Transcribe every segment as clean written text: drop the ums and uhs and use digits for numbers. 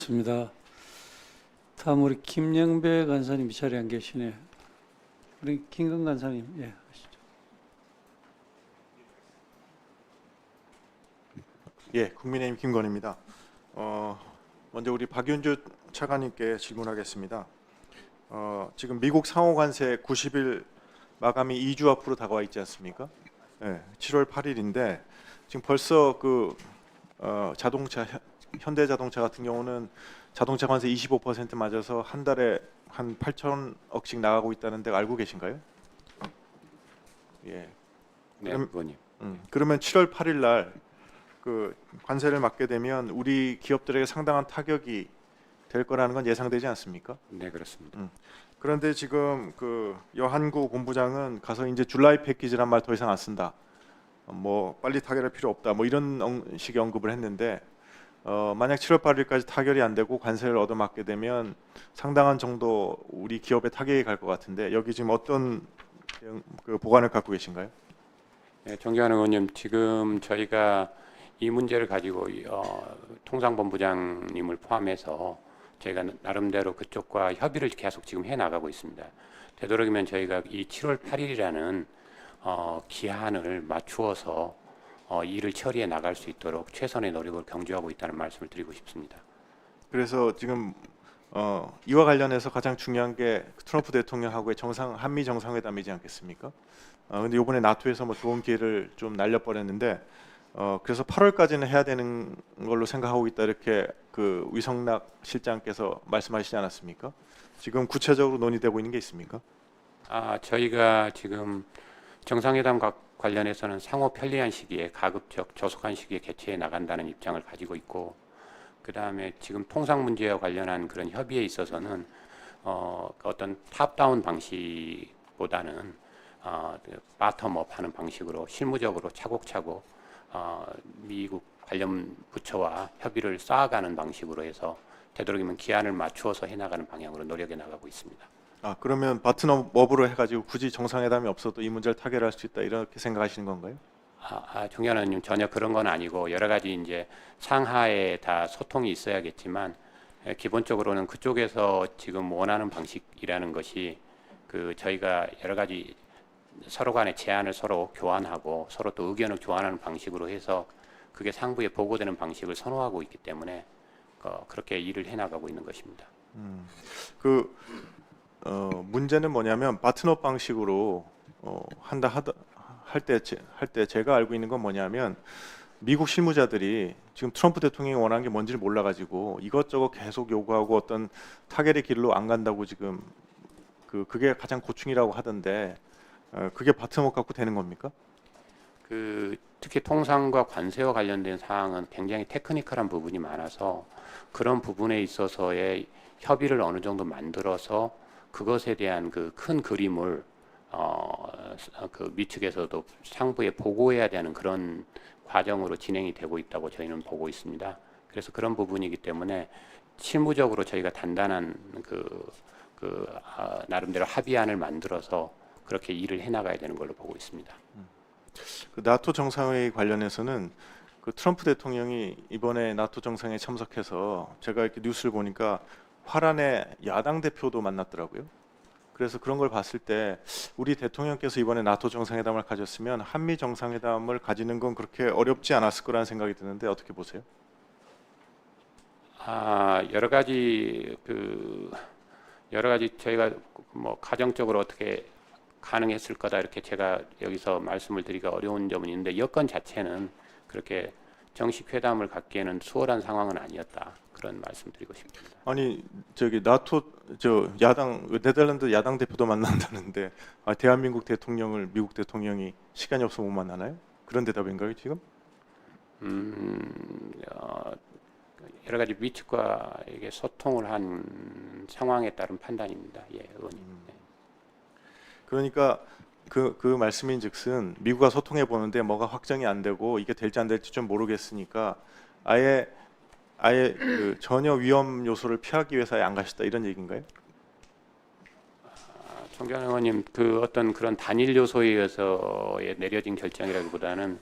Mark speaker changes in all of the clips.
Speaker 1: 있습니다. 다음 우리 김영배 간사님 이 자리에 안 계시네. 우리 김건 간사님, 예, 하시죠.
Speaker 2: 예, 국민의힘 김건희입니다. 먼저 우리 박윤주 차관님께 질문하겠습니다. 지금 미국 상호 관세 90일 마감이 2주 앞으로 다가와 있지 않습니까? 예, 7월 8일인데 지금 벌써 자동차 현대자동차 같은 경우는 자동차 관세 25% 맞아서 한 달에 한 8천억씩 나가고 있다는 데 알고 계신가요? 예.
Speaker 3: 네, 의원님.
Speaker 2: 그러면 7월 8일 날 그 관세를 맞게 되면 우리 기업들에게 상당한 타격이 될 거라는 건 예상되지 않습니까?
Speaker 3: 네, 그렇습니다.
Speaker 2: 그런데 지금 그 여한구 본부장은 가서 이제 줄라이 패키지란 말 더 이상 안 쓴다. 뭐 빨리 타결할 필요 없다. 뭐 이런 식의 언급을 했는데 만약 7월 8일까지 타결이 안 되고 관세를 얻어맞게 되면 상당한 정도 우리 기업에 타격이 갈 것 같은데 여기 지금 어떤 그 보관을 갖고 계신가요?
Speaker 3: 네, 존경하는 의원님, 지금 저희가 이 문제를 가지고 통상본부장님을 포함해서 저희가 나름대로 그쪽과 협의를 계속 지금 해 나가고 있습니다. 되도록이면 저희가 이 7월 8일이라는 기한을 맞추어서 일을 처리해 나갈 수 있도록 최선의 노력을 경주하고 있다는 말씀을 드리고 싶습니다.
Speaker 2: 그래서 지금 이와 관련해서 가장 중요한 게 트럼프 대통령하고의 한미 정상회담이지 않겠습니까? 근데 이번에 나토에서 뭐 좋은 기회를 좀 날려버렸는데 그래서 8월까지는 해야 되는 걸로 생각하고 있다 이렇게 그 위성락 실장께서 말씀하시지 않았습니까? 지금 구체적으로 논의되고 있는 게 있습니까?
Speaker 3: 저희가 지금 정상회담과 관련해서는 상호 편리한 시기에 가급적 조속한 시기에 개최해 나간다는 입장을 가지고 있고, 그 다음에 지금 통상 문제와 관련한 그런 협의에 있어서는 어떤 탑다운 방식보다는 바텀업 하는 방식으로 실무적으로 차곡차곡 미국 관련 부처와 협의를 쌓아가는 방식으로 해서 되도록이면 기한을 맞추어서 해나가는 방향으로 노력해 나가고 있습니다.
Speaker 2: 그러면 파트너업으로 해가지고 굳이 정상회담이 없어도 이 문제를 타결할 수 있다 이렇게 생각하시는 건가요?
Speaker 3: 종현 의원님, 전혀 그런 건 아니고 여러 가지 이제 상하에 다 소통이 있어야겠지만 기본적으로는 그쪽에서 지금 원하는 방식이라는 것이 그 저희가 여러 가지 서로 간의 제안을 서로 교환하고 서로 또 의견을 교환하는 방식으로 해서 그게 상부에 보고되는 방식을 선호하고 있기 때문에 그렇게 일을 해나가고 있는 것입니다.
Speaker 2: 문제는 뭐냐면 파트너 방식으로 할 때 제가 알고 있는 건 뭐냐면 미국 실무자들이 지금 트럼프 대통령이 원하는 게 뭔지를 몰라가지고 이것저것 계속 요구하고 어떤 타결의 길로 안 간다고 지금 그게 가장 고충이라고 하던데 그게 파트너 갖고 되는 겁니까?
Speaker 3: 특히 통상과 관세와 관련된 사항은 굉장히 테크니컬한 부분이 많아서 그런 부분에 있어서의 협의를 어느 정도 만들어서 그것에 대한 그 큰 그림을 그 미측에서도 상부에 보고해야 되는 그런 과정으로 진행이 되고 있다고 저희는 보고 있습니다. 그래서 그런 부분이기 때문에 실무적으로 저희가 단단한 나름대로 합의안을 만들어서 그렇게 일을 해나가야 되는 걸로 보고 있습니다.
Speaker 2: 그 나토 정상회의 관련해서는 그 트럼프 대통령이 이번에 나토 정상회에 참석해서 제가 이렇게 뉴스를 보니까 화란의 야당 대표도 만났더라고요. 그래서 그런 걸 봤을 때 우리 대통령께서 이번에 나토 정상회담을 가졌으면 한미 정상회담을 가지는 건 그렇게 어렵지 않았을 거라는 생각이 드는데 어떻게 보세요?
Speaker 3: 여러 가지 저희가 뭐 가정적으로 어떻게 가능했을 거다 이렇게 제가 여기서 말씀을 드리기가 어려운 점은 있는데 여건 자체는 그렇게 정식 회담을 갖기에는 수월한 상황은 아니었다 그런 말씀드리고 싶습니다.
Speaker 2: 아니 저기 나토 야당 네덜란드 야당 대표도 만난다는데 대한민국 대통령을 미국 대통령이 시간이 없어 못 만나나요? 그런 대답인가요 지금?
Speaker 3: 여러 가지 미측과 이게 소통을 한 상황에 따른 판단입니다. 예, 의원님. 네.
Speaker 2: 그러니까 그 말씀인즉슨 미국과 소통해 보는데 뭐가 확정이 안 되고 이게 될지 안 될지 좀 모르겠으니까 아예 전혀 위험 요소를 피하기 위해서 안 가셨다 이런 얘기인가요?
Speaker 3: 존경하는 의원님, 어떤 그런 단일 요소에 의해서 내려진 결정이라기보다는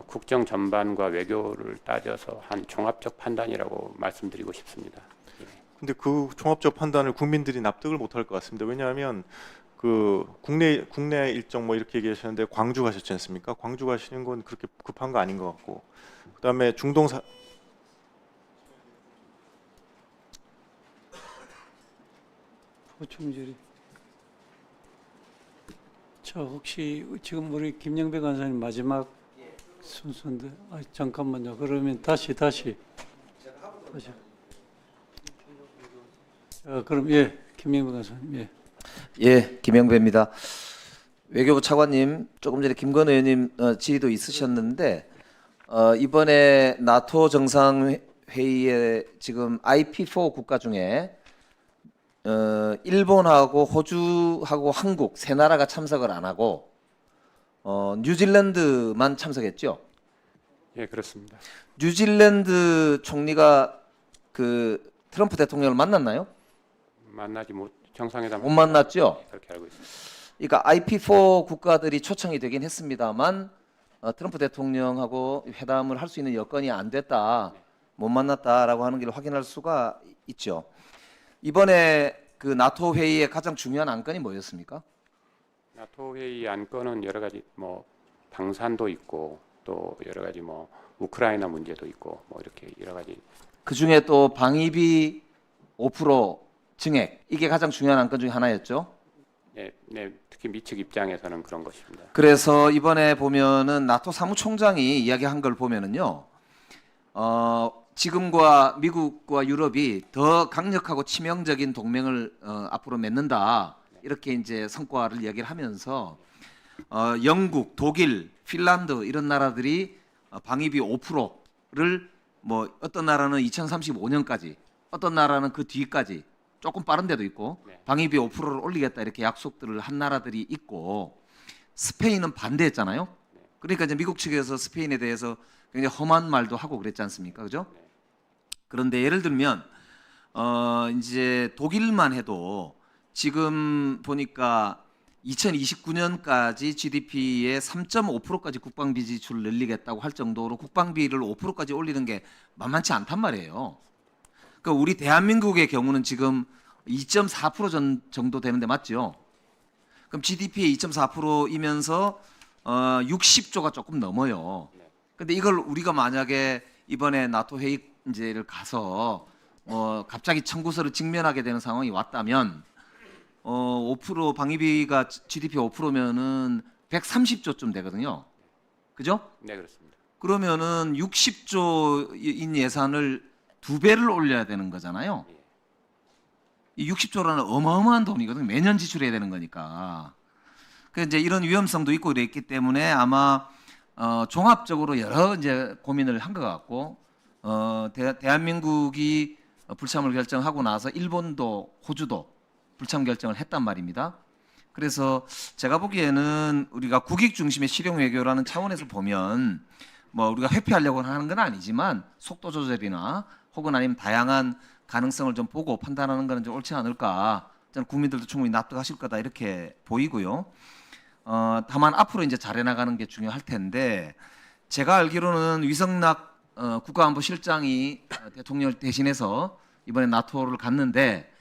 Speaker 3: 국정 전반과 외교를 따져서 한 종합적 판단이라고 말씀드리고 싶습니다.
Speaker 2: 근데 그 종합적 판단을 국민들이 납득을 못할 것 같습니다. 왜냐하면 그 국내 일정 뭐 이렇게 얘기하셨는데 광주 가셨지 않습니까? 광주 가시는 건 그렇게 급한 거 아닌 것 같고, 그다음에 중동사
Speaker 1: 보충질의. 저 혹시 지금 우리 김영배 간사님 마지막 순서인데, 잠깐만요. 그러면 다시. 자, 그럼 김영배 간사님.
Speaker 4: 예, 김영배입니다. 외교부 차관님, 조금 전에 김건 의원님 지휘도 있으셨는데 이번에 나토 정상회의에 지금 IP4 국가 중에 일본하고 호주하고 한국 세 나라가 참석을 안 하고 뉴질랜드만 참석했죠.
Speaker 3: 예, 그렇습니다.
Speaker 4: 뉴질랜드 총리가 그 트럼프 대통령을 만났나요?
Speaker 3: 만나지 못 정상회담
Speaker 4: 못 만났죠.
Speaker 3: 그렇게 알고 있습니다.
Speaker 4: 그러니까 IP4 국가들이 초청이 되긴 했습니다만 트럼프 대통령하고 회담을 할 수 있는 여건이 안 됐다, 못 만났다라고 하는 걸 확인할 수가 있죠. 이번에 그 나토 회의의 가장 중요한 안건이 뭐였습니까?
Speaker 3: 나토 회의 안건은 여러 가지 뭐 방산도 있고 또 여러 가지 뭐 우크라이나 문제도 있고 뭐 이렇게 여러 가지.
Speaker 4: 그 중에 또 방위비 5% 증액, 이게 가장 중요한 안건 중에 하나였죠.
Speaker 3: 네, 특히 미측 입장에서는 그런 것입니다.
Speaker 4: 그래서 이번에 보면은 나토 사무총장이 이야기한 걸 보면은요, 지금과 미국과 유럽이 더 강력하고 치명적인 동맹을 앞으로 맺는다, 이렇게 이제 성과를 이야기를 하면서 영국, 독일, 핀란드 이런 나라들이 방위비 5%를 뭐 어떤 나라는 2035년까지, 어떤 나라는 그 뒤까지, 조금 빠른 데도 있고 방위비 5%를 올리겠다 이렇게 약속들을 한 나라들이 있고, 스페인은 반대했잖아요. 그러니까 이제 미국 측에서 스페인에 대해서 굉장히 험한 말도 하고 그랬지 않습니까? 그죠? 그런데 예를 들면 이제 독일만 해도 지금 보니까 2029년까지 GDP의 3.5%까지 국방비 지출을 늘리겠다고 할 정도로 국방비를 5%까지 올리는 게 만만치 않단 말이에요. 그러니까 우리 대한민국의 경우는 지금 2.4% 정도 되는데 맞죠? 그럼 GDP의 2.4%이면서 60조가 조금 넘어요. 근데 이걸 우리가 만약에 이번에 나토 회의를 가서 갑자기 청구서를 직면하게 되는 상황이 왔다면 5% 방위비가 GDP 5%면은 130조쯤 되거든요. 그죠?
Speaker 3: 네, 그렇습니다.
Speaker 4: 그러면은 60조인 예산을 2배를 올려야 되는 거잖아요. 이 60조라는 어마어마한 돈이거든요. 매년 지출해야 되는 거니까. 그 이제 이런 위험성도 있고 그랬기 때문에 아마 종합적으로 여러 이제 고민을 한 것 같고, 대한민국이 불참을 결정하고 나서 일본도 호주도 불참 결정을 했단 말입니다. 그래서 제가 보기에는 우리가 국익 중심의 실용 외교라는 차원에서 보면 뭐 우리가 회피하려고 하는 건 아니지만 속도 조절이나 혹은 아니면 다양한 가능성을 좀 보고 판단하는 것은 좀 옳지 않을까, 저는 국민들도 충분히 납득하실 거다 이렇게 보이고요. 다만 앞으로 이제 잘해 나가는 게 중요할 텐데, 제가 알기로는 위성락 국가안보실장이 대통령을 대신해서 이번에 나토를 갔는데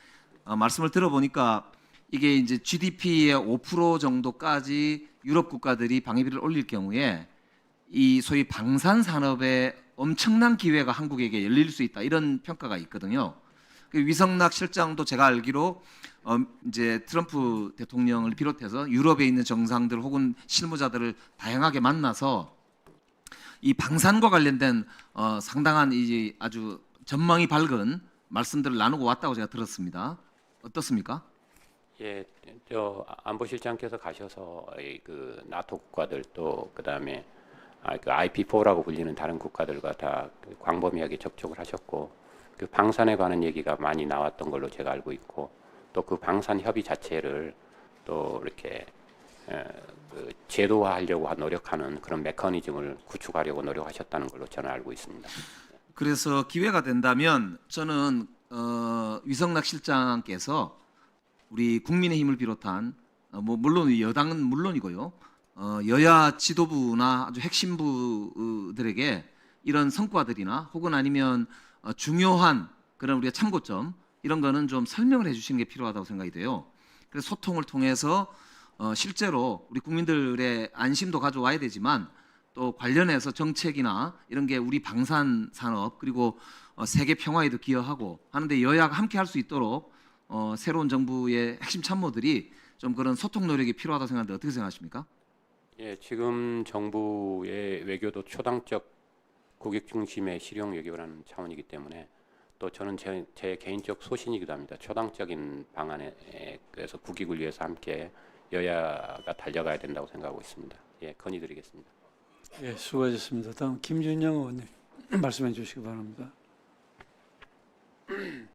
Speaker 4: 말씀을 들어보니까 이게 이제 GDP의 5% 정도까지 유럽 국가들이 방위비를 올릴 경우에 이 소위 방산 산업에 엄청난 기회가 한국에게 열릴 수 있다, 이런 평가가 있거든요. 위성락 실장도 제가 알기로 이제 트럼프 대통령을 비롯해서 유럽에 있는 정상들 혹은 실무자들을 다양하게 만나서 이 방산과 관련된 상당한 이제 아주 전망이 밝은 말씀들을 나누고 왔다고 제가 들었습니다. 어떻습니까?
Speaker 3: 예, 저 안보실장께서 가셔서 그 나토 국가들 또 그다음에 그 IP4라고 불리는 다른 국가들과 다 광범위하게 접촉을 하셨고, 그 방산에 관한 얘기가 많이 나왔던 걸로 제가 알고 있고, 또 그 방산 협의 자체를 또 이렇게 그 제도화하려고 노력하는 그런 메커니즘을 구축하려고 노력하셨다는 걸로 저는 알고 있습니다.
Speaker 4: 그래서 기회가 된다면 저는 위성락 실장께서 우리 국민의힘을 비롯한 뭐 물론 여당은 물론이고요, 여야 지도부나 아주 핵심부들에게 이런 성과들이나 혹은 아니면 중요한 그런 우리가 참고점 이런 거는 좀 설명을 해주시는 게 필요하다고 생각이 돼요. 그래서 소통을 통해서 실제로 우리 국민들의 안심도 가져와야 되지만 또 관련해서 정책이나 이런 게 우리 방산 산업 그리고 세계 평화에도 기여하고 하는데 여야가 함께 할 수 있도록 새로운 정부의 핵심 참모들이 좀 그런 소통 노력이 필요하다고 생각하는데 어떻게 생각하십니까?
Speaker 3: 예, 지금 정부의 외교도 초당적 고객 중심의 실용 외교라는 차원이기 때문에 또 저는 제 개인적 소신이기도 합니다. 초당적인 방안에 그래서 국익을 위해서 함께 여야가 달려가야 된다고 생각하고 있습니다. 예, 건의드리겠습니다.
Speaker 1: 예, 수고하셨습니다. 다음 김준영 의원님 말씀해 주시기 바랍니다.